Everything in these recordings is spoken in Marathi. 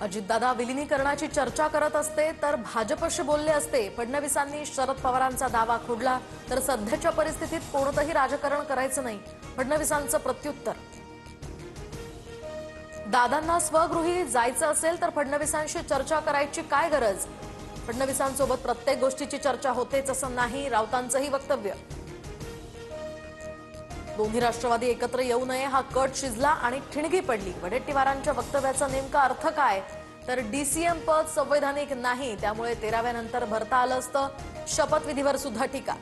अजितदादा विलिनीकरणाची चर्चा करत असते तर भाजपशी बोलले असते. फडणवीसांनी शरद पवारांचा दावा खोडला तर सध्याच्या परिस्थितीत कोणतंही राजकारण करायचं नाही, फडणवीसांचं प्रत्युत्तर. दादांना स्वगृही जायचं असेल तर फडणवीसांशी चर्चा करायची काय गरज? फडणवीसांसोबत प्रत्येक गोष्टीची चर्चा होतेच असं नाही, राऊतांचंही वक्तव्य. दोन्ही राष्ट्रवादी एकत्र येऊ नये हा कट शिजला आणि ठिणगी पडली. वडेट्टीवारांच्या वक्तव्याचा नेमका अर्थ काय? तर डीसीएम पद संवैधानिक नाही, त्यामुळे 13व्या नंतर भरता आलं असतं. शपथविधीवर सुद्धा टीका.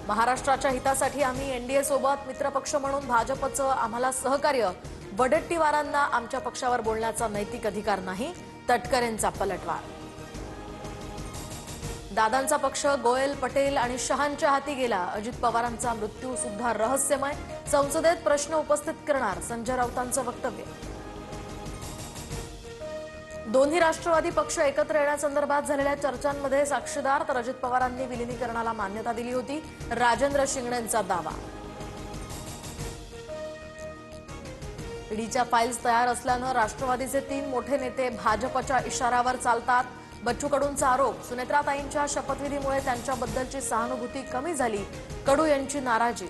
महाराष्ट्राच्या हितासाठी आम्ही एनडीए सोबत मित्रपक्ष म्हणून भाजपचं आम्हाला सहकार्य. वडेट्टीवारांना आमच्या पक्षावर बोलण्याचा नैतिक अधिकार नाही, तटकरेंचा पलटवार. दादांचा पक्ष गोयल, पटेल आणि शहांच्या हाती गेला. अजित पवारांचा मृत्यू सुद्धा रहस्यमय, संसदेत प्रश्न उपस्थित करणार, संजय राऊतांचं वक्तव्य. दोन्ही राष्ट्रवादी पक्ष एकत्र येण्यासंदर्भात झालेल्या चर्चांमध्ये साक्षीदार तर अजित पवारांनी विलिनीकरणाला मान्यता दिली होती, राजेंद्र शिंगणेंचा दावा. ईडीच्या फाईल्स तयार असल्यानं राष्ट्रवादीचे 3 मोठे नेते भाजपच्या इशाऱ्यावर चालतात. बच्चू कडूंचा आरोप, सुनेत्राताईंच्या शपथविधीमुळे त्यांच्याबद्दलची सहानुभूती कमी झाली, कडू यांची नाराजी.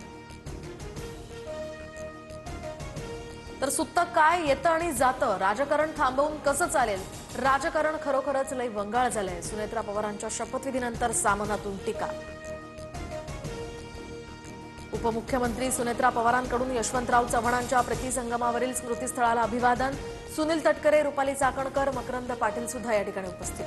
तर सुत्तं काय येतं आणि जातं, राजकारण थांबवून कसं चालेल? राजकारण खरोखरच लई वंगाळ झालंय. सुनेत्रा पवारांच्या शपथविधीनंतर सामनातून टीका. उपमुख्यमंत्री सुनेत्रा पवारांकडून यशवंतराव चव्हाणांच्या प्रतिसंगमावरील स्मृतीस्थळाला अभिवादन. सुनील तटकरे, रुपाली चाकणकर, मकरंद पाटील सुद्धा या ठिकाणी उपस्थित.